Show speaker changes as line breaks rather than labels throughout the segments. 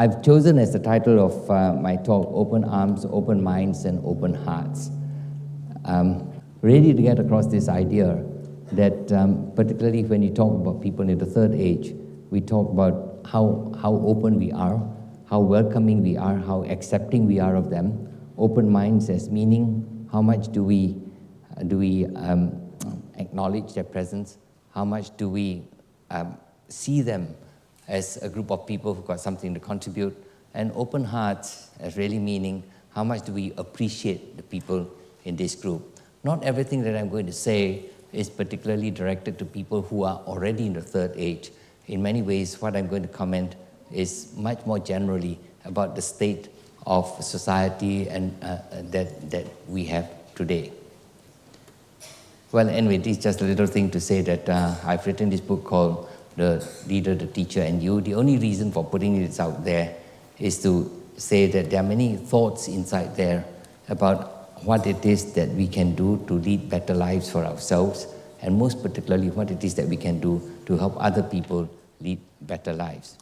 I've chosen as the title of my talk, Open Arms, Open Minds, and Open Hearts. Really to get across this idea that particularly when you talk about people in the third age, we talk about how open we are, how welcoming we are, how accepting we are of them. Open minds as meaning, how much do we acknowledge their presence, how much do we see them as a group of people who've got something to contribute, and open hearts as really meaning, how much do we appreciate the people in this group. Not everything that I'm going to say is particularly directed to people who are already in the third age. In many ways, what I'm going to comment is much more generally about the state of society and that we have today. Well, anyway, this is just a little thing to say that I've written this book called The Leader, the Teacher, and You. The only reason for putting this out there is to say that there are many thoughts inside there about what it is that we can do to lead better lives for ourselves, and most particularly what it is that we can do to help other people lead better lives.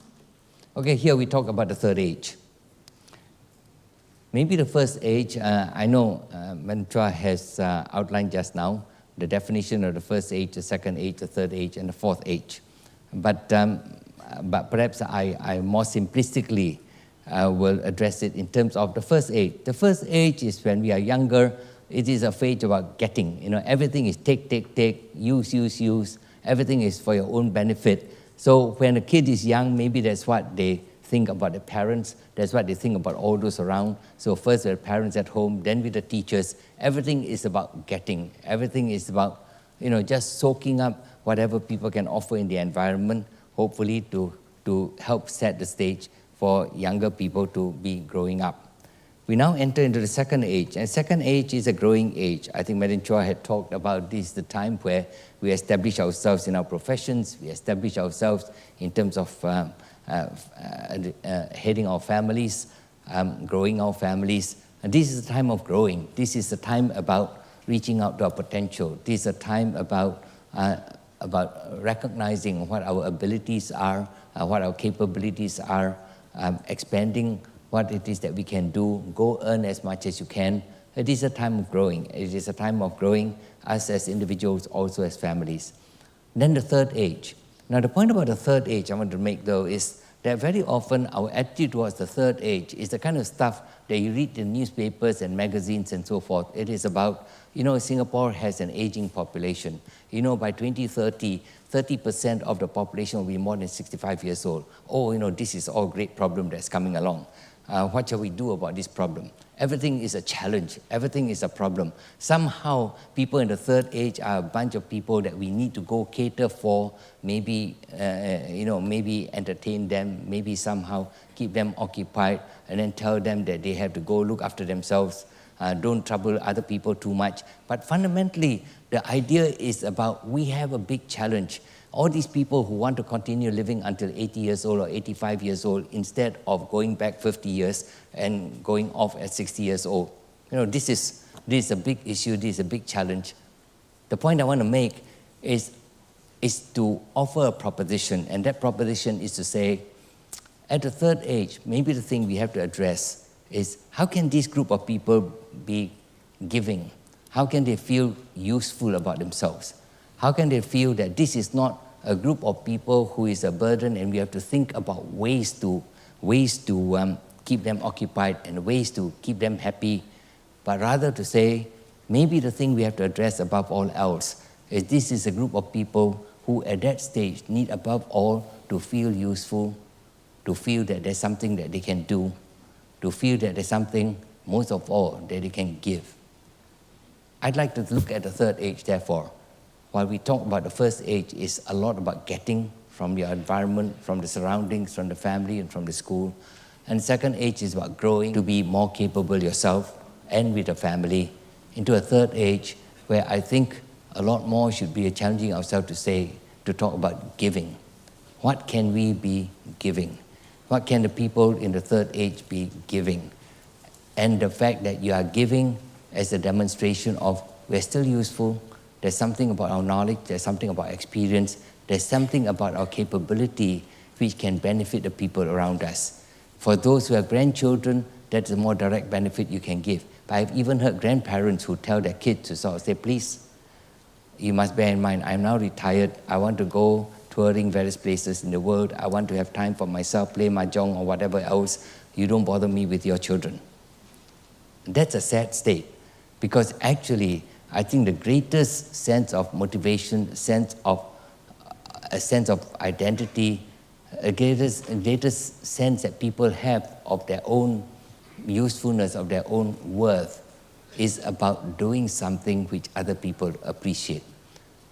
Okay, here we talk about the third age. Maybe the first age, I know Mantra has outlined just now the definition of the first age, the second age, the third age, and the fourth age. But perhaps I more simplistically will address it in terms of the first age. The first age is when we are younger. It is a phase about getting. You know, everything is take, use. Everything is for your own benefit. So when a kid is young, maybe that's what they think about the parents. That's what they think about all those around. So first with the parents at home, then with the teachers. Everything is about getting. Everything is about, you know, just soaking up whatever people can offer in the environment, hopefully to help set the stage for younger people to be growing up. We now enter into the second age, and second age is a growing age. I think Madam Chua had talked about this, the time where we establish ourselves in our professions, we establish ourselves in terms of heading our families, growing our families. And this is a time of growing. This is a time about reaching out to our potential. This is a time about recognizing what our abilities are, what our capabilities are, expanding what it is that we can do, go earn as much as you can. It is a time of growing. It is a time of growing us as individuals, also as families. Then the third age. Now the point about the third age I want to make though is that very often our attitude towards the third age is the kind of stuff that you read in newspapers and magazines and so forth. It is about, you know, Singapore has an aging population. You know, by 2030, 30% of the population will be more than 65 years old. Oh, you know, this is all great problem that's coming along. What shall we do about this problem? Everything is a challenge. Everything is a problem. Somehow, people in the third age are a bunch of people that we need to go cater for, maybe, maybe entertain them, maybe somehow keep them occupied, and then tell them that they have to go look after themselves, don't trouble other people too much. But fundamentally, the idea is about we have a big challenge. All these people who want to continue living until 80 years old or 85 years old instead of going back 50 years and going off at 60 years old. You know, this is a big issue, this is a big challenge. The point I want to make is to offer a proposition, and that proposition is to say, at the third age, maybe the thing we have to address is how can this group of people be giving? How can they feel useful about themselves? How can they feel that this is not a group of people who is a burden and we have to think about ways to keep them occupied and ways to keep them happy, but rather to say, maybe the thing we have to address above all else is this is a group of people who at that stage need above all to feel useful, to feel that there's something that they can do, to feel that there's something, most of all, that they can give. I'd like to look at the third age, therefore. While we talk about the first age, is a lot about getting from your environment, from the surroundings, from the family, and from the school. And the second age is about growing to be more capable yourself and with the family into a third age where I think a lot more should be challenging ourselves to talk about giving. What can we be giving? What can the people in the third age be giving? And the fact that you are giving as a demonstration of we're still useful, there's something about our knowledge, there's something about experience, there's something about our capability which can benefit the people around us. For those who have grandchildren, that's a more direct benefit you can give. But I've even heard grandparents who tell their kids to sort of say, please, you must bear in mind, I'm now retired. I want to go touring various places in the world. I want to have time for myself, play mahjong or whatever else. You don't bother me with your children. That's a sad state, because actually, I think the greatest sense of motivation, a sense of identity, a greatest sense that people have of their own usefulness, of their own worth, is about doing something which other people appreciate.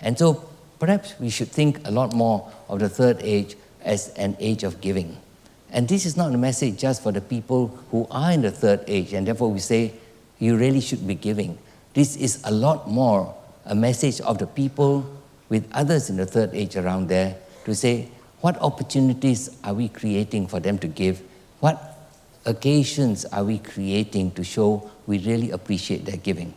And so perhaps we should think a lot more of the third age as an age of giving. And this is not a message just for the people who are in the third age, and therefore we say, you really should be giving. This is a lot more a message of the people with others in the third age around there to say, what opportunities are we creating for them to give? What occasions are we creating to show we really appreciate their giving?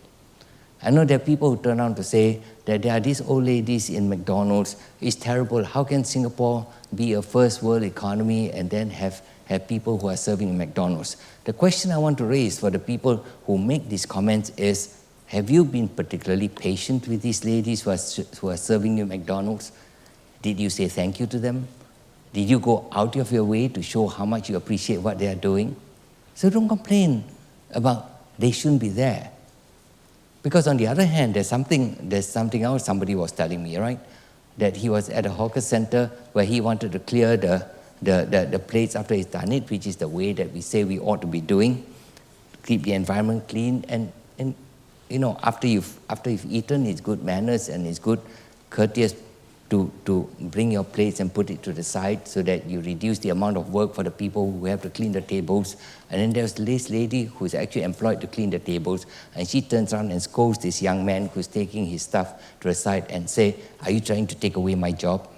I know there are people who turn around to say that there are these old ladies in McDonald's. It's terrible. How can Singapore be a first world economy and then have people who are serving in McDonald's? The question I want to raise for the people who make these comments is, have you been particularly patient with these ladies who are serving you McDonald's? Did you say thank you to them? Did you go out of your way to show how much you appreciate what they are doing? So don't complain about they shouldn't be there. Because on the other hand, there's something else somebody was telling me, right? That he was at a hawker center where he wanted to clear the plates after he's done it, which is the way that we say we ought to be doing, keep the environment clean. And you know, after you've eaten, it's good manners and it's good courteous to bring your plates and put it to the side so that you reduce the amount of work for the people who have to clean the tables. And then there's this lady who's actually employed to clean the tables, and she turns around and scolds this young man who's taking his stuff to the side and say, are you trying to take away my job?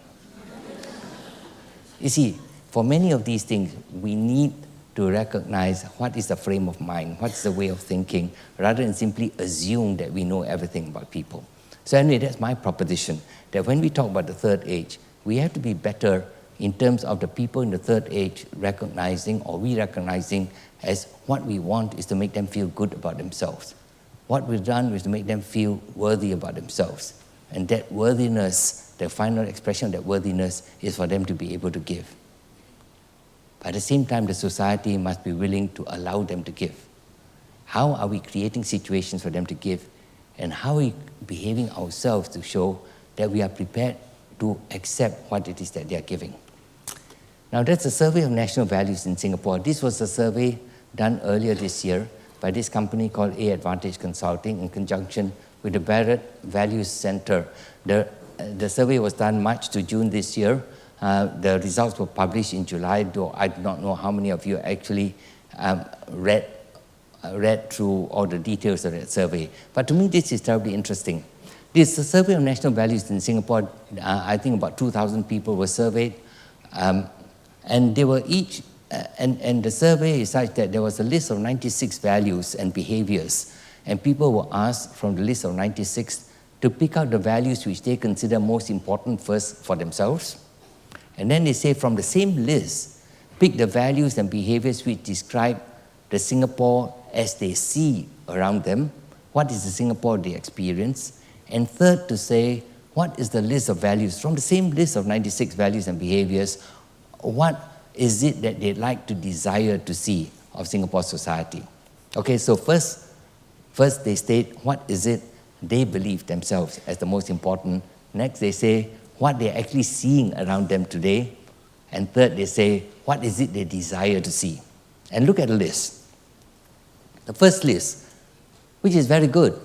You see, for many of these things, we need to recognize what is the frame of mind, what's the way of thinking, rather than simply assume that we know everything about people. So anyway, that's my proposition, that when we talk about the third age, we have to be better in terms of the people in the third age recognizing, or we recognizing, as what we want is to make them feel good about themselves. What we've done is to make them feel worthy about themselves. And that worthiness, the final expression of that worthiness, is for them to be able to give. But at the same time, the society must be willing to allow them to give. How are we creating situations for them to give? And how are we behaving ourselves to show that we are prepared to accept what it is that they are giving? Now, that's a survey of national values in Singapore. This was a survey done earlier this year by this company called A Advantage Consulting in conjunction with the Barrett Values Center. The survey was done March to June this year. The results were published in July, though I do not know how many of you actually read through all the details of that survey. But to me, this is terribly interesting. This is a survey of national values in Singapore. I think about 2,000 people were surveyed. And they were each, and the survey is such that there was a list of 96 values and behaviors. And people were asked from the list of 96 to pick out the values which they consider most important first for themselves. And then they say from the same list, pick the values and behaviors which describe the Singapore as they see around them. What is the Singapore they experience? And third, to say, what is the list of values? From the same list of 96 values and behaviors, what is it that they'd like to desire to see of Singapore society? Okay, so first they state what is it they believe themselves as the most important. Next, they say what they're actually seeing around them today. And third, they say what is it they desire to see. And look at the list. The first list, which is very good.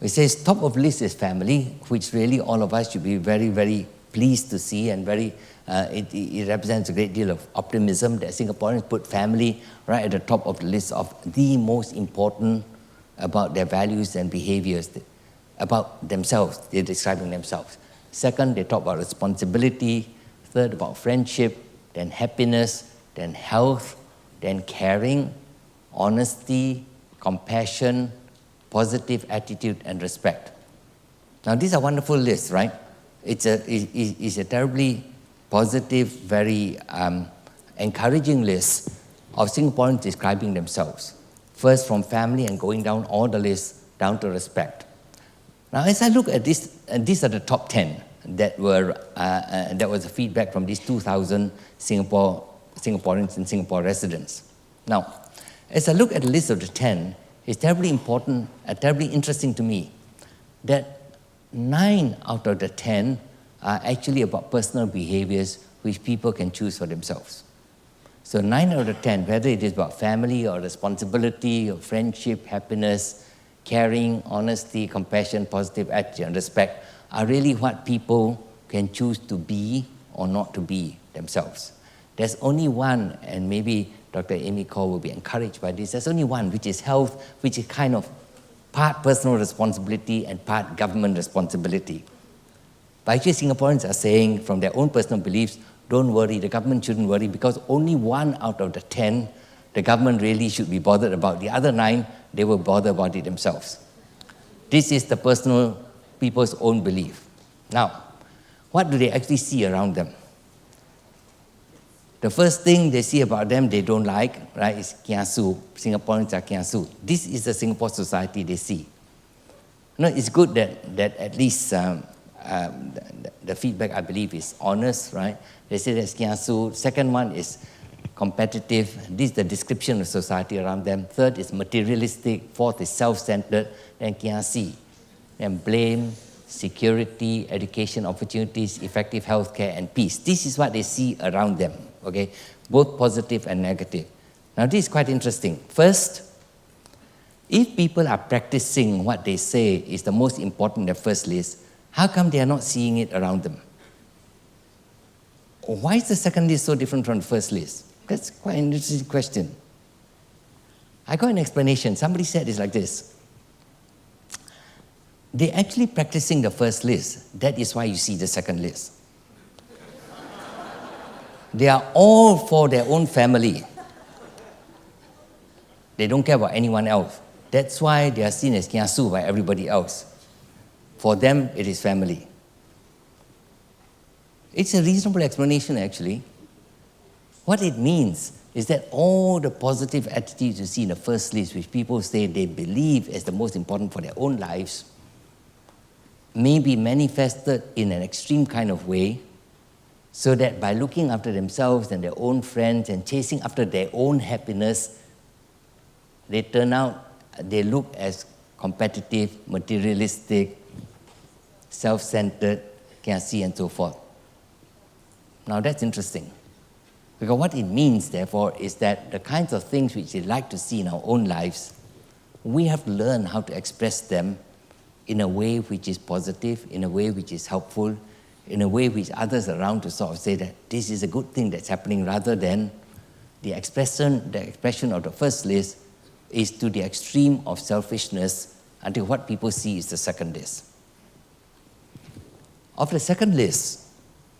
It says top of list is family, which really all of us should be very, very pleased to see, and very it represents a great deal of optimism that Singaporeans put family right at the top of the list of the most important about their values and behaviors, about themselves. They're describing themselves. Second, they talk about responsibility. Third, about friendship. Then happiness. Then health. Then caring, honesty, compassion, positive attitude, and respect. Now, these are wonderful lists, right? It's a terribly positive, very encouraging list. of Singaporeans describing themselves. First from family and going down all the list, down to respect. Now, as I look at this, these are the top 10 that was the feedback from these 2,000 Singaporeans and Singapore residents. Now, as I look at the list of the 10, it's terribly important and terribly interesting to me that 9 out of the 10 are actually about personal behaviors which people can choose for themselves. So 9 out of 10, whether it is about family or responsibility or friendship, happiness, caring, honesty, compassion, positive attitude, and respect, are really what people can choose to be or not to be themselves. There's only one, and maybe Dr. Amy Cole will be encouraged by this, there's only one, which is health, which is kind of part personal responsibility and part government responsibility. But actually Singaporeans are saying from their own personal beliefs, don't worry, the government shouldn't worry, because only 1 out of the 10 the government really should be bothered about. The other 9, they will bother about it themselves. This is the personal people's own belief. Now, what do they actually see around them? The first thing they see about them they don't like, right, is kiasu. Singaporeans are kiasu. This is the Singapore society they see. You know, it's good that at least the feedback, I believe, is honest, right? They say that's kiasu. Second one is competitive. This is the description of society around them. Third is materialistic. Fourth is self-centered. Then kiasi. Then blame, security, education opportunities, effective healthcare, and peace. This is what they see around them, okay? Both positive and negative. Now, this is quite interesting. First, if people are practicing what they say is the most important in the first list, how come they are not seeing it around them? Why is the second list so different from the first list? That's quite an interesting question. I got an explanation. Somebody said it's like this. They're actually practicing the first list. That is why you see the second list. They are all for their own family. They don't care about anyone else. That's why they are seen as kiasu by everybody else. For them, it is family. It's a reasonable explanation, actually. What it means is that all the positive attitudes you see in the first list, which people say they believe as the most important for their own lives, may be manifested in an extreme kind of way, so that by looking after themselves and their own friends and chasing after their own happiness, they look as competitive, materialistic, self-centered, kiasi, and so forth. Now that's interesting. Because what it means, therefore, is that the kinds of things which we like to see in our own lives, we have to learn how to express them in a way which is positive, in a way which is helpful, in a way which others around to sort of say that this is a good thing that's happening, rather than the expression of the first list is to the extreme of selfishness until what people see is the second list. Of the second list,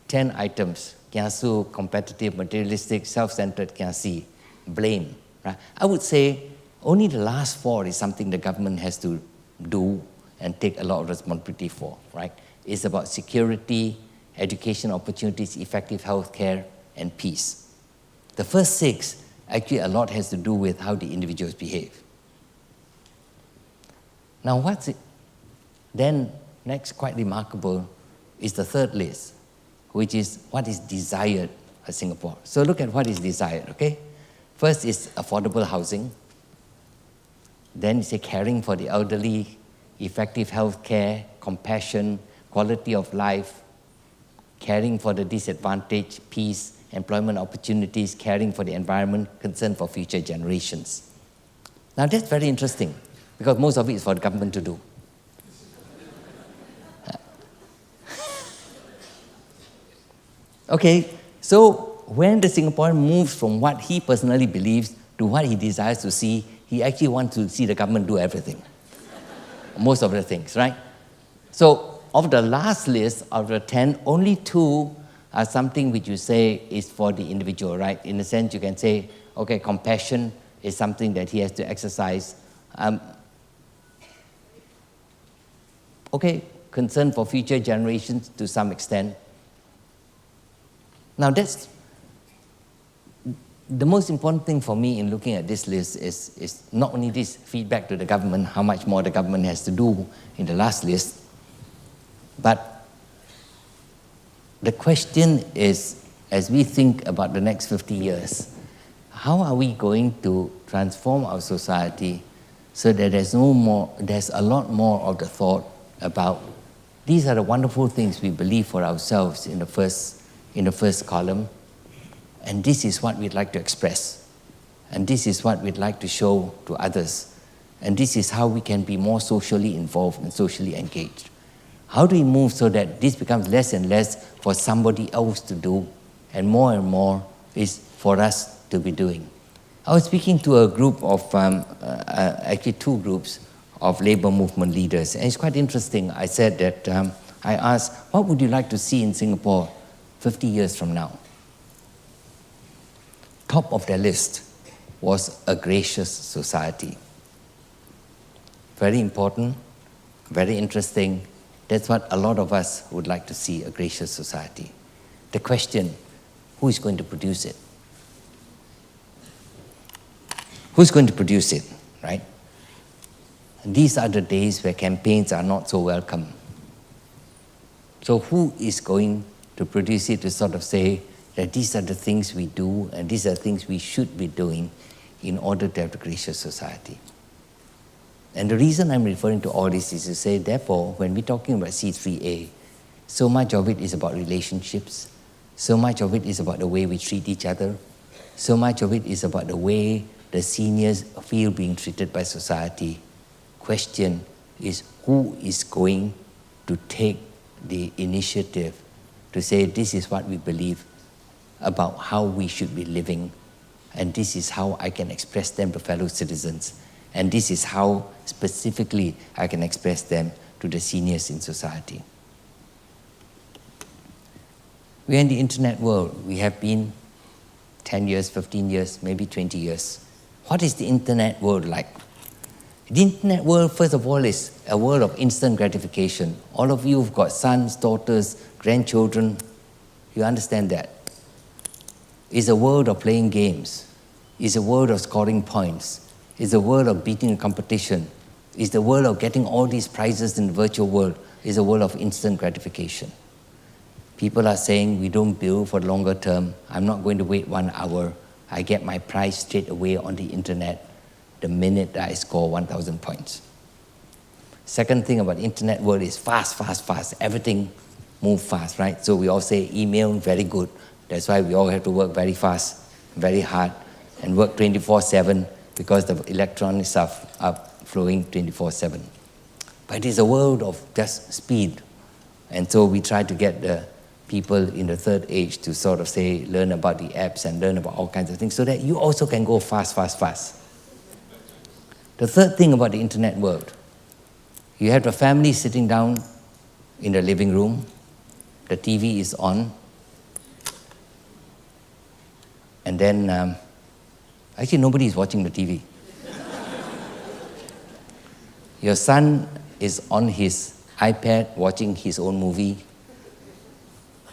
10 items, kiasu, competitive, materialistic, self-centered, kiasi, blame. Right? I would say only the last 4 is something the government has to do and take a lot of responsibility for, right? It's about security, education opportunities, effective healthcare, and peace. The first 6, actually a lot has to do with how the individuals behave. Now what's it? Then next, quite remarkable, is the third list, which is what is desired by Singapore. So look at what is desired, okay? First is affordable housing. Then you say caring for the elderly, effective health care, compassion, quality of life, caring for the disadvantaged, peace, employment opportunities, caring for the environment, concern for future generations. Now that's very interesting, because most of it is for the government to do. Okay, so when the Singaporean moves from what he personally believes to what he desires to see, he actually wants to see the government do everything. Most of the things, right? So of the last list, of the 10, only 2 are something which you say is for the individual, right? In a sense, you can say, okay, compassion is something that he has to exercise. Okay, concern for future generations to some extent. Now the most important thing for me in looking at this list is not only this feedback to the government, how much more the government has to do in the last list, but the question is, as we think about the next 50 years, how are we going to transform our society so that there's a lot more of the thought about these are the wonderful things we believe for ourselves in the first column, and this is what we'd like to express, and this is what we'd like to show to others, and this is how we can be more socially involved and socially engaged. How do we move so that this becomes less and less for somebody else to do, and more is for us to be doing? I was speaking to a group of, actually two groups of labor movement leaders, and it's quite interesting. I said that, I asked, what would you like to see in Singapore 50 years from now? Top of their list was a gracious society. Very important, very interesting. That's what a lot of us would like to see, a gracious society. The question, who is going to produce it? Who's going to produce it, right? And these are the days where campaigns are not so welcome. So who is going to produce it to sort of say that these are the things we do and these are things we should be doing in order to have a gracious society? And the reason I'm referring to all this is to say, therefore, when we're talking about C3A, so much of it is about relationships, so much of it is about the way we treat each other, so much of it is about the way the seniors feel being treated by society. Question is, who is going to take the initiative to say, this is what we believe about how we should be living, and this is how I can express them to fellow citizens, and this is how specifically I can express them to the seniors in society. We're in the internet world. We have been 10 years, 15 years, maybe 20 years. What is the internet world like? The internet world, first of all, is a world of instant gratification. All of you have got sons, daughters, grandchildren. You understand that. It's a world of playing games. It's a world of scoring points. It's a world of beating a competition. It's the world of getting all these prizes in the virtual world. It's a world of instant gratification. People are saying, we don't build for the longer term. I'm not going to wait 1 hour. I get my prize straight away on the internet the minute that I score 1,000 points. Second thing about the internet world is fast. Everything moves fast, right? So we all say email, very good. That's why we all have to work very fast, very hard, and work 24/7 because the electronics are flowing 24/7. But it is a world of just speed. And so we try to get the people in the third age to sort of say, learn about the apps and learn about all kinds of things so that you also can go fast. The third thing about the internet world, you have the family sitting down in the living room, the TV is on, and then, actually nobody is watching the TV. Your son is on his iPad watching his own movie.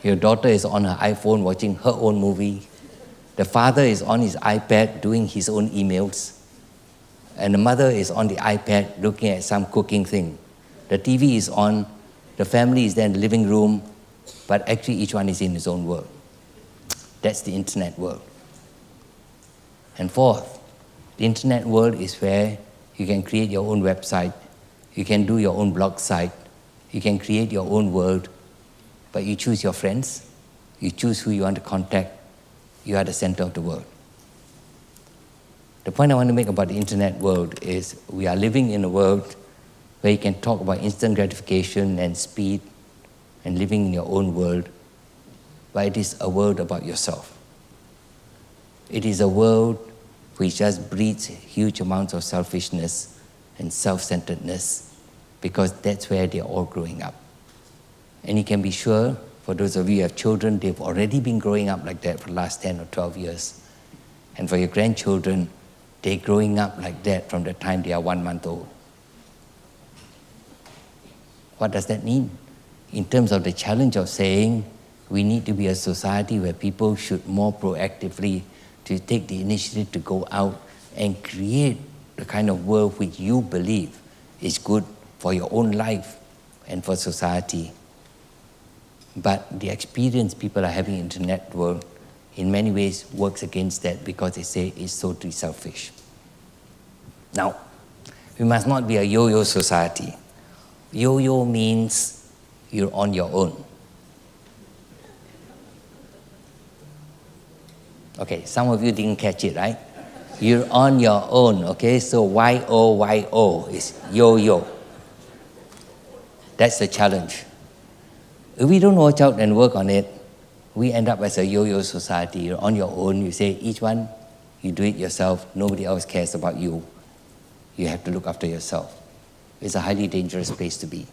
Your daughter is on her iPhone watching her own movie. The father is on his iPad doing his own emails. And the mother is on the iPad looking at some cooking thing. The TV is on, the family is there in the living room, but actually each one is in his own world. That's the internet world. And fourth, the internet world is where you can create your own website, you can do your own blog site, you can create your own world, but you choose your friends, you choose who you want to contact, you are the center of the world. The point I want to make about the internet world is we are living in a world where you can talk about instant gratification and speed and living in your own world, but it is a world about yourself. It is a world which just breeds huge amounts of selfishness and self-centeredness because that's where they're all growing up. And you can be sure, for those of you who have children, they've already been growing up like that for the last 10 or 12 years. And for your grandchildren, they're growing up like that from the time they are 1 month old. What does that mean? In terms of the challenge of saying we need to be a society where people should more proactively to take the initiative to go out and create the kind of world which you believe is good for your own life and for society. But the experience people are having in the internet world in many ways works against that because they say it's totally selfish. Now, we must not be a yo-yo society. Yo-yo means you're on your own. Okay, some of you didn't catch it, right? You're on your own, okay? So Y-O-Y-O is yo-yo. That's the challenge. If we don't watch out and work on it, we end up as a yo-yo society. You're on your own. You say, each one, you do it yourself. Nobody else cares about you. You have to look after yourself. It's a highly dangerous place to be.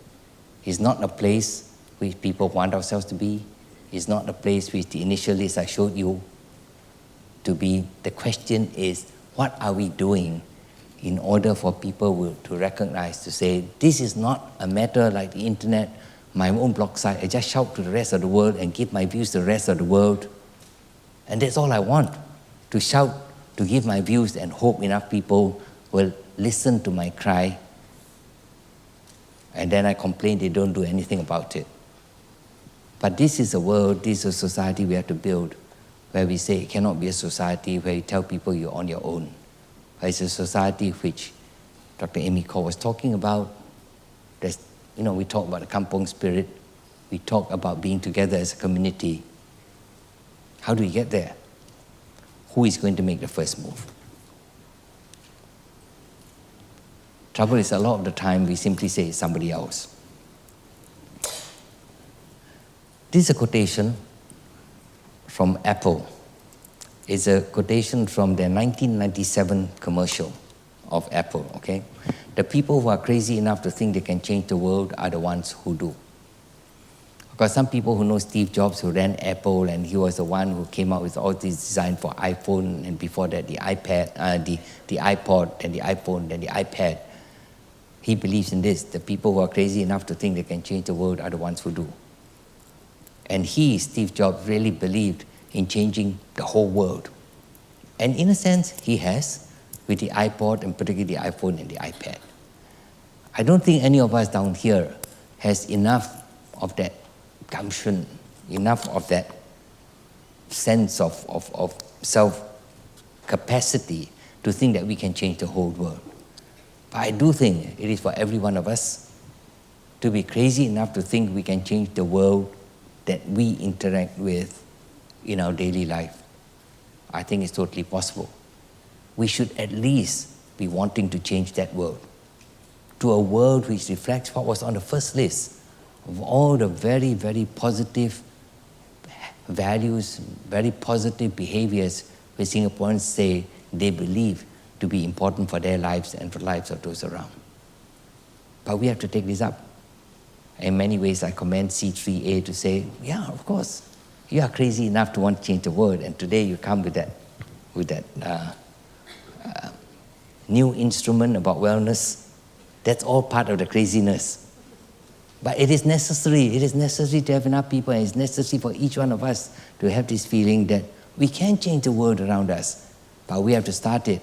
It's not a place which people want ourselves to be. It's not a place which the initial list I showed you to be. The question is, what are we doing in order for people to recognize, to say, this is not a matter like the internet, my own blog site, I just shout to the rest of the world and give my views to the rest of the world. And that's all I want, to shout, to give my views and hope enough people will listen to my cry. And then I complain they don't do anything about it. But this is a world, this is a society we have to build, where we say it cannot be a society where you tell people you're on your own. But it's a society which Dr. Amy Cole was talking about. There's, we talk about the kampong spirit. We talk about being together as a community. How do we get there? Who is going to make the first move? Trouble is, a lot of the time we simply say it's somebody else. This is a quotation from Apple. It's a quotation from their 1997 commercial of Apple, okay? The people who are crazy enough to think they can change the world are the ones who do. Because some people who know Steve Jobs, who ran Apple, and he was the one who came up with all these design for iPhone, and before that the iPad, the iPod, then the iPhone, then the iPad. He believes in this. The people who are crazy enough to think they can change the world are the ones who do. And he, Steve Jobs, really believed in changing the whole world. And in a sense, he has, with the iPod and particularly the iPhone and the iPad. I don't think any of us down here has enough of that gumption, enough of that sense of self-capacity to think that we can change the whole world. But I do think it is for every one of us to be crazy enough to think we can change the world that we interact with in our daily life. I think it's totally possible. We should at least be wanting to change that world to a world which reflects what was on the first list of all the very, very positive values, very positive behaviors which Singaporeans say they believe to be important for their lives and for the lives of those around. But we have to take this up. In many ways, I commend C3A to say, yeah, of course, you are crazy enough to want to change the world, and today you come with that new instrument about wellness. That's all part of the craziness. But it is necessary. It is necessary to have enough people, and it's necessary for each one of us to have this feeling that we can change the world around us, but we have to start it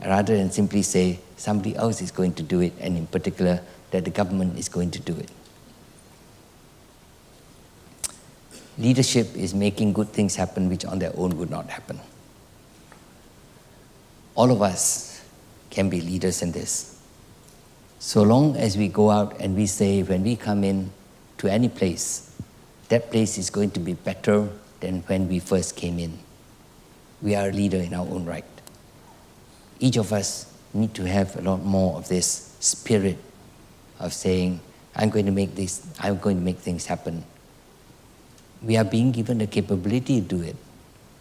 rather than simply say somebody else is going to do it, and in particular, that the government is going to do it. Leadership is making good things happen which on their own would not happen. All of us can be leaders in this. So long as we go out and we say when we come in to any place, that place is going to be better than when we first came in. We are a leader in our own right. Each of us need to have a lot more of this spirit of saying, I'm going to make things happen. We are being given the capability to do it,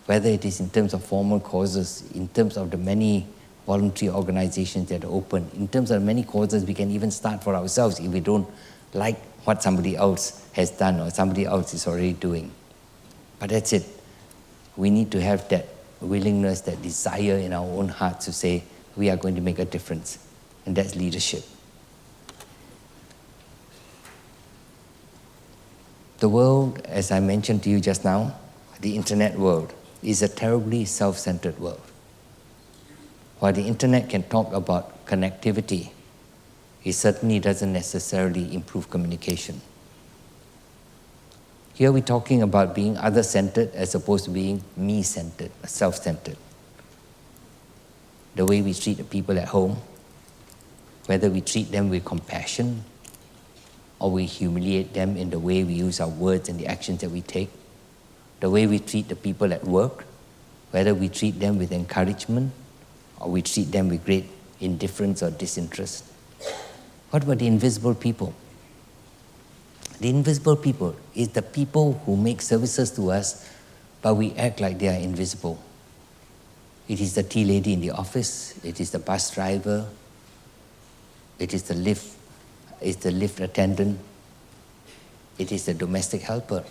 whether it is in terms of formal causes, in terms of the many voluntary organizations that are open, in terms of many causes we can even start for ourselves if we don't like what somebody else has done or somebody else is already doing. But that's it. We need to have that willingness, that desire in our own hearts to say, we are going to make a difference. And that's leadership. The world, as I mentioned to you just now, the internet world, is a terribly self-centered world. While the internet can talk about connectivity, it certainly doesn't necessarily improve communication. Here we're talking about being other-centered as opposed to being me-centered, self-centered. The way we treat the people at home, whether we treat them with compassion or we humiliate them in the way we use our words and the actions that we take, the way we treat the people at work, whether we treat them with encouragement or we treat them with great indifference or disinterest. What about the invisible people? The invisible people is the people who make services to us, but we act like they are invisible. It is the tea lady in the office, it is the bus driver, it is the lift attendant, it is the domestic helper.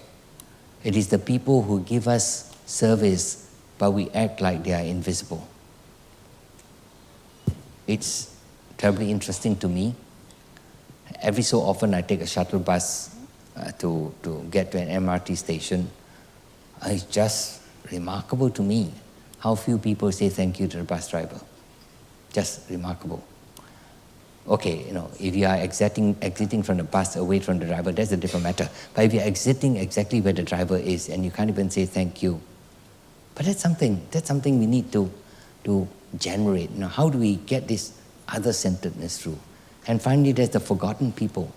It is the people who give us service, but we act like they are invisible. It's terribly interesting to me. Every so often I take a shuttle bus to get to an MRT station. It's just remarkable to me how few people say thank you to the bus driver. Just remarkable. Okay, if you are exiting from the bus away from the driver, that's a different matter. But if you're exiting exactly where the driver is and you can't even say thank you, but that's something we need to generate. How do we get this other-centeredness through? And finally, there's the forgotten people.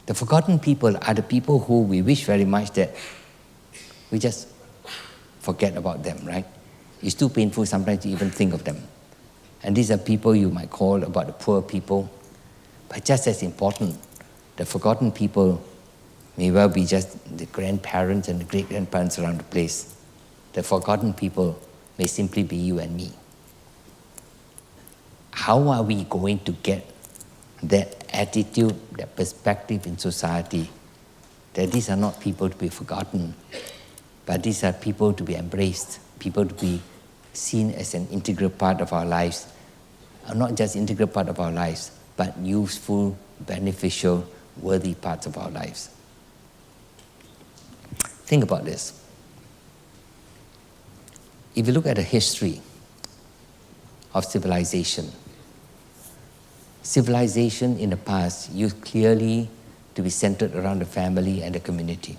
The forgotten people are the people who we wish very much that we just forget about them, right? It's too painful sometimes to even think of them. And these are people you might call about the poor people. But just as important, the forgotten people may well be just the grandparents and the great-grandparents around the place. The forgotten people may simply be you and me. How are we going to get that attitude, that perspective in society, that these are not people to be forgotten, but these are people to be embraced, people to be seen as an integral part of our lives, not just integral part of our lives, but useful, beneficial, worthy parts of our lives. Think about this. If you look at the history of civilization in the past used clearly to be centered around the family and the community.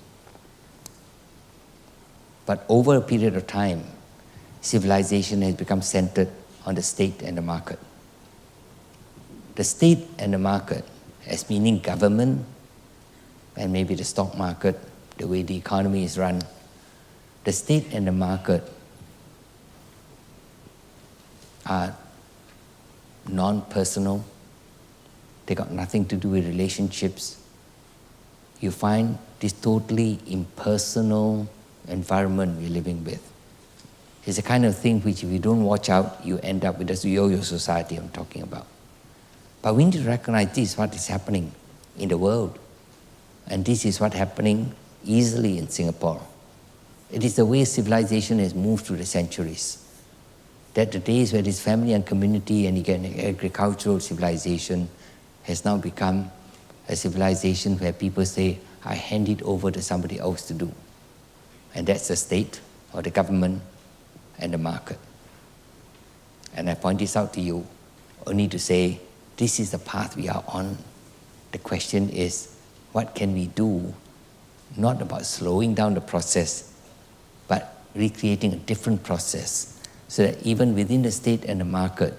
But over a period of time, civilization has become centered on the state and the market. The state and the market, as meaning government and maybe the stock market, the way the economy is run, the state and the market are non-personal. They got nothing to do with relationships. You find this totally impersonal environment we're living with. It's the kind of thing which if you don't watch out, you end up with this yo-yo society I'm talking about. But we need to recognize this is what is happening in the world. And this is what's happening easily in Singapore. It is the way civilization has moved through the centuries. That the days where this family and community and again agricultural civilization has now become a civilization where people say, I hand it over to somebody else to do. And that's the state or the government and the market. And I point this out to you only to say, this is the path we are on. The question is, what can we do? Not about slowing down the process, but recreating a different process so that even within the state and the market,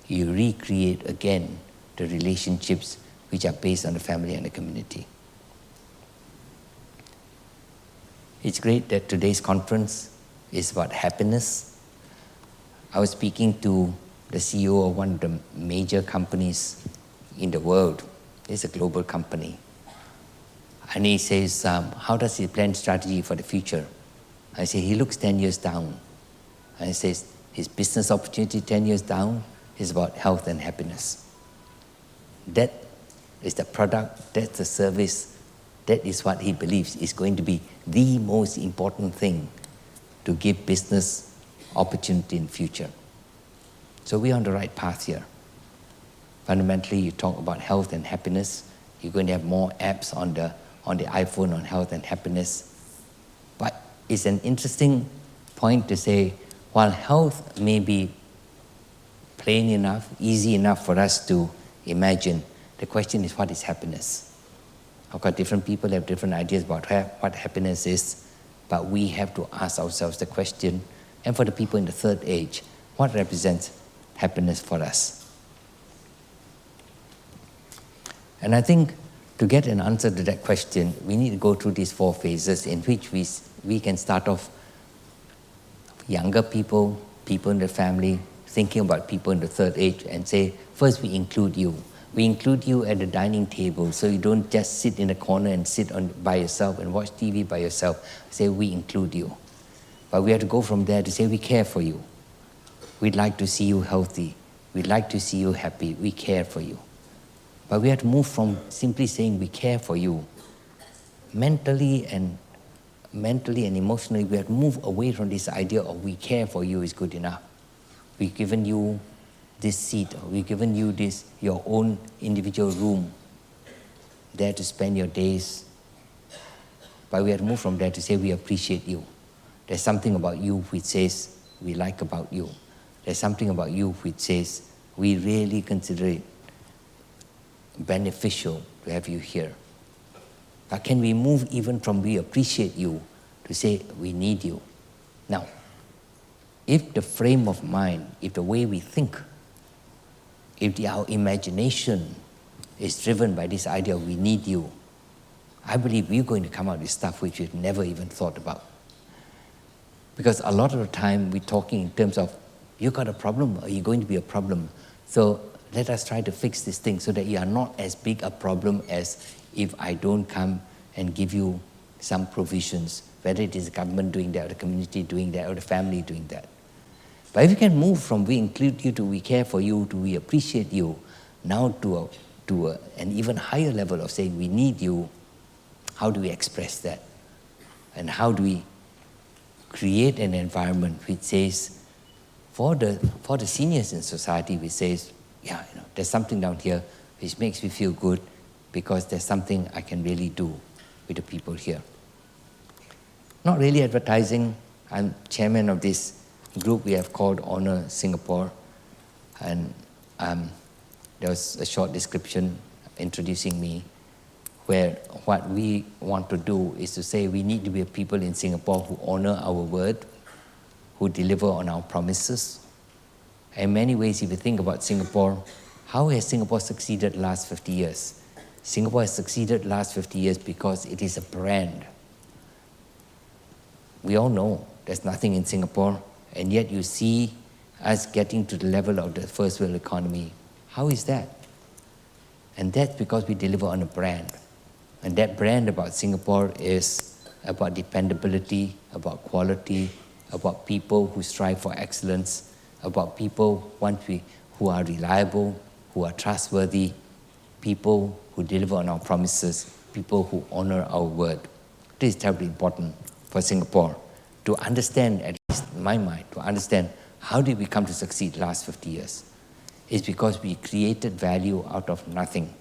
you recreate again the relationships which are based on the family and the community. It's great that today's conference is about happiness. I was speaking to the CEO of one of the major companies in the world. It's a global company. And he says, how does he plan strategy for the future? I say, he looks 10 years down. And he says, his business opportunity 10 years down is about health and happiness. That is the product, that's the service, that is what he believes is going to be the most important thing to give business opportunity in the future. So we're on the right path here. Fundamentally, you talk about health and happiness. You're going to have more apps on the iPhone on health and happiness. But it's an interesting point to say, while health may be plain enough, easy enough for us to imagine, the question is, what is happiness? Of course, different people have different ideas about what happiness is, but we have to ask ourselves the question, and for the people in the third age, what represents happiness for us? And I think to get an answer to that question, we need to go through these 4 phases in which we can start off younger people, people in the family, thinking about people in the third age, and say, first we include you. We include you at the dining table, so you don't just sit in a corner and sit by yourself and watch TV by yourself. Say, we include you. But we have to go from there to say, we care for you. We'd like to see you healthy. We'd like to see you happy. We care for you. But we have to move from simply saying we care for you. Mentally and emotionally, we have to move away from this idea of we care for you is good enough. We've given you this seat, or we've given you this, your own individual room, there to spend your days. But we have to move from there to say we appreciate you. There's something about you which says we like about you. There's something about you which says we really consider it beneficial to have you here. But can we move even from we appreciate you to say we need you? Now, if the frame of mind, if the way we think, if our imagination is driven by this idea of we need you, I believe we're going to come out with stuff which we've never even thought about. Because a lot of the time we're talking in terms of, you got a problem, or you're going to be a problem. So let us try to fix this thing so that you are not as big a problem as if I don't come and give you some provisions, whether it is the government doing that, or the community doing that, or the family doing that. But if you can move from we include you to we care for you to we appreciate you, now to an even higher level of saying we need you, how do we express that? And how do we create an environment which says, for the seniors in society, which says, yeah, there's something down here which makes me feel good because there's something I can really do with the people here. Not really advertising. I'm chairman of this group we have called Honor Singapore, and there was a short description introducing me, where what we want to do is to say we need to be a people in Singapore who honor our word, who deliver on our promises. In many ways, if you think about Singapore, how has Singapore succeeded the last 50 years? Singapore has succeeded the last 50 years because it is a brand. We all know there's nothing in Singapore, and yet you see us getting to the level of the first world economy. How is that? And that's because we deliver on a brand. And that brand about Singapore is about dependability, about quality, about people who strive for excellence, about people who are reliable, who are trustworthy, people who deliver on our promises, people who honor our word. This is terribly important for Singapore to understand, at least in my mind, to understand how did we come to succeed the last 50 years. It's because we created value out of nothing.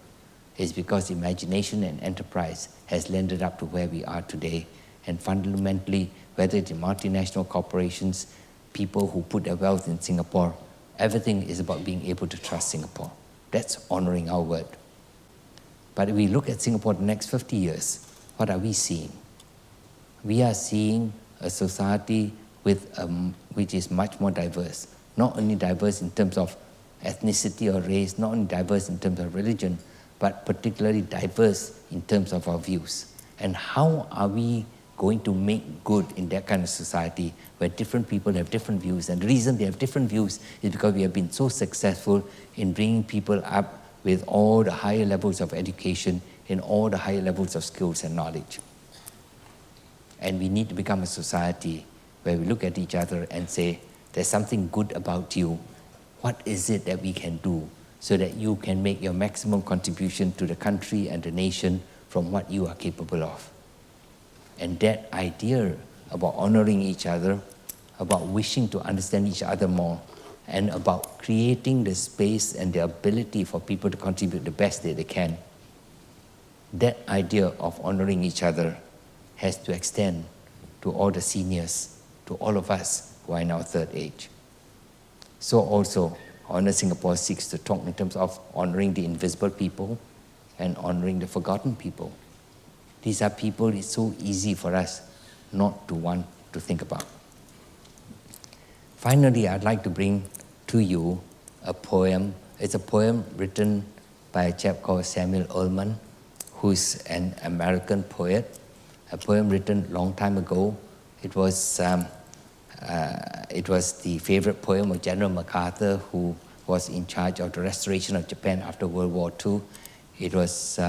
It's because imagination and enterprise has landed up to where we are today. And fundamentally, whether it's multinational corporations, people who put their wealth in Singapore, everything is about being able to trust Singapore. That's honoring our word. But if we look at Singapore the next 50 years, what are we seeing? We are seeing a society which is much more diverse. Not only diverse in terms of ethnicity or race, not only diverse in terms of religion, but particularly diverse in terms of our views. And how are we going to make good in that kind of society where different people have different views? And the reason they have different views is because we have been so successful in bringing people up with all the higher levels of education, in all the higher levels of skills and knowledge. And we need to become a society where we look at each other and say, there's something good about you. What is it that we can do so that you can make your maximum contribution to the country and the nation from what you are capable of? And that idea about honoring each other, about wishing to understand each other more, and about creating the space and the ability for people to contribute the best that they can, that idea of honoring each other has to extend to all the seniors, to all of us who are in our third age. So also, Honor Singapore seeks to talk in terms of honoring the invisible people and honoring the forgotten people. These are people it's so easy for us not to want to think about. Finally, I'd like to bring to you a poem. It's a poem written by a chap called Samuel Ullman, who's an American poet. A poem written a long time ago. It was the favorite poem of General MacArthur, who was in charge of the restoration of Japan after World War II. It was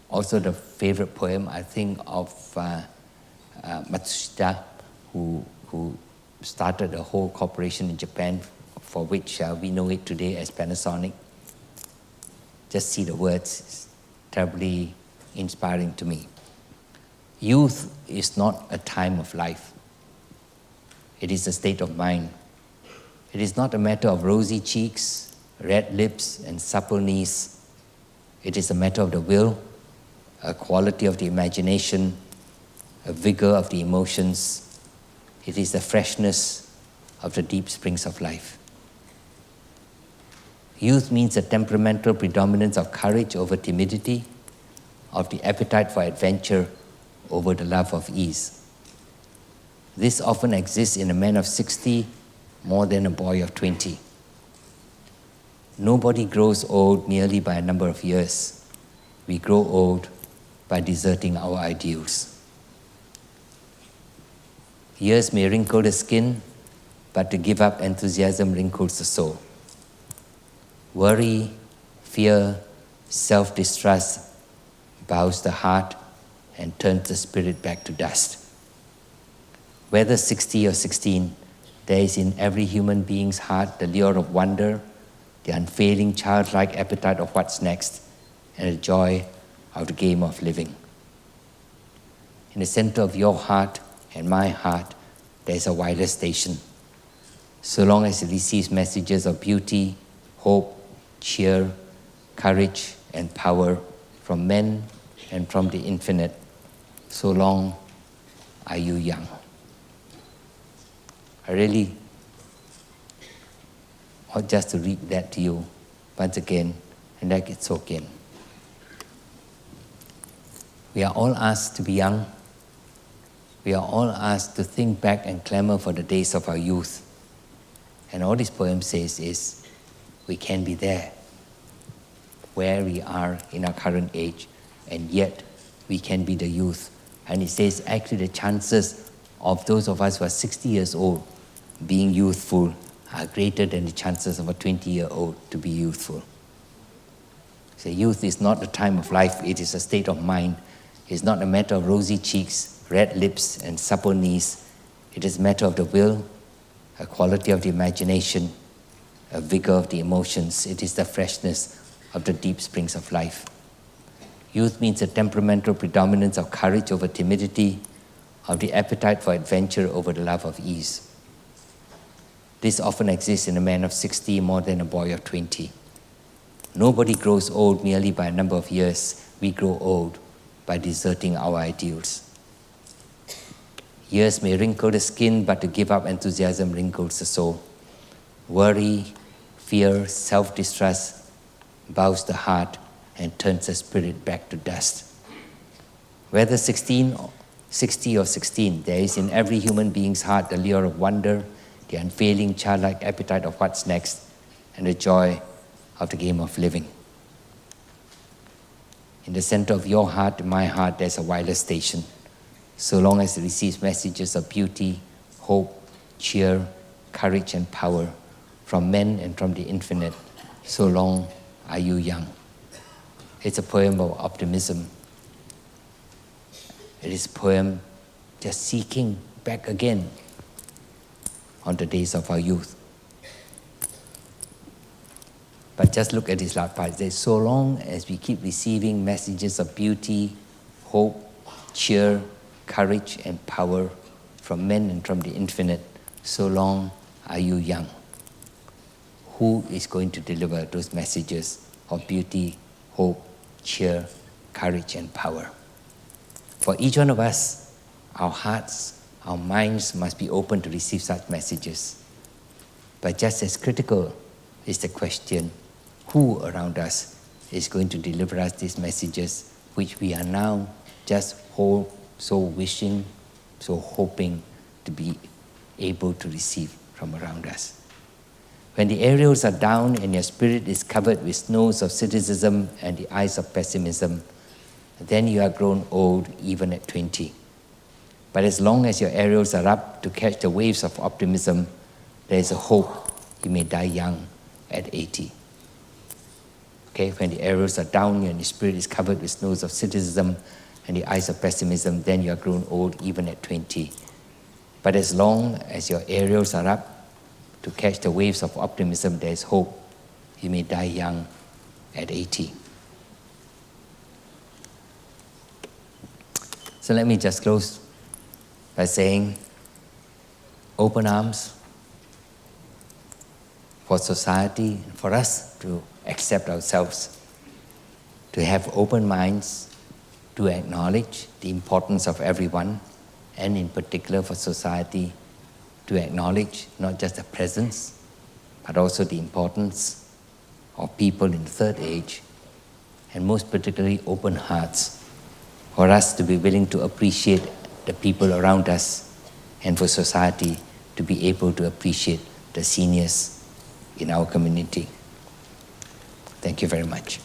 also the favorite poem, I think, of Matsushita, who started a whole corporation in Japan, for which we know it today as Panasonic. Just see the words, it's terribly inspiring to me. Youth is not a time of life. It is a state of mind. It is not a matter of rosy cheeks, red lips, and supple knees. It is a matter of the will, a quality of the imagination, a vigor of the emotions. It is the freshness of the deep springs of life. Youth means a temperamental predominance of courage over timidity, of the appetite for adventure over the love of ease. This often exists in a man of 60 more than a boy of 20. Nobody grows old merely by a number of years. We grow old by deserting our ideals. Years may wrinkle the skin, but to give up enthusiasm wrinkles the soul. Worry, fear, self-distrust bows the heart and turns the spirit back to dust. Whether 60 or 16, there is in every human being's heart the lure of wonder, the unfailing childlike appetite of what's next, and the joy of the game of living. In the center of your heart and my heart, there is a wireless station. So long as it receives messages of beauty, hope, cheer, courage, and power from men and from the infinite, so long are you young. I really want just to read that to you once again and let it soak in. We are all asked to be young. We are all asked to think back and clamor for the days of our youth. And all this poem says is, we can be there, where we are in our current age, and yet we can be the youth. And it says actually the chances of those of us who are 60 years old being youthful are greater than the chances of a 20-year-old to be youthful. So youth is not a time of life, it is a state of mind. It's not a matter of rosy cheeks, red lips, and supple knees. It is a matter of the will, a quality of the imagination, a vigor of the emotions. It is the freshness of the deep springs of life. Youth means a temperamental predominance of courage over timidity, of the appetite for adventure over the love of ease. This often exists in a man of 60 more than a boy of 20. Nobody grows old merely by a number of years. We grow old by deserting our ideals. Years may wrinkle the skin, but to give up enthusiasm wrinkles the soul. Worry, fear, self-distrust bows the heart and turns the spirit back to dust. Whether 60 or 16, there is in every human being's heart the lure of wonder, the unfailing childlike appetite of what's next, and the joy of the game of living. In the center of your heart and my heart, there's a wireless station. So long as it receives messages of beauty, hope, cheer, courage, and power from men and from the infinite, so long are you young. It's a poem of optimism. It is a poem just seeking back again on the days of our youth. But just look at this last part. It says, so long as we keep receiving messages of beauty, hope, cheer, courage, and power from men and from the infinite, so long are you young. Who is going to deliver those messages of beauty, hope, cheer, courage, and power? For for each one of us, our hearts, our minds must be open to receive such messages. But just as critical is the question, who around us is going to deliver us these messages, which we are now just so wishing, so hoping to be able to receive from around us. When the aerials are down and your spirit is covered with snows of cynicism and the ice of pessimism, then you are grown old even at 20. But as long as your aerials are up to catch the waves of optimism, there is a hope you may die young at 80. Okay, when the aerials are down and the spirit is covered with snows of cynicism and the ice of pessimism, then you are grown old even at 20. But as long as your aerials are up to catch the waves of optimism, there is hope you may die young at 80. So let me just close by saying, open arms for society, for us to accept ourselves, to have open minds, to acknowledge the importance of everyone, and in particular for society, to acknowledge not just the presence, but also the importance of people in the third age, and most particularly open hearts, for us to be willing to appreciate the people around us, and for society to be able to appreciate the seniors in our community. Thank you very much.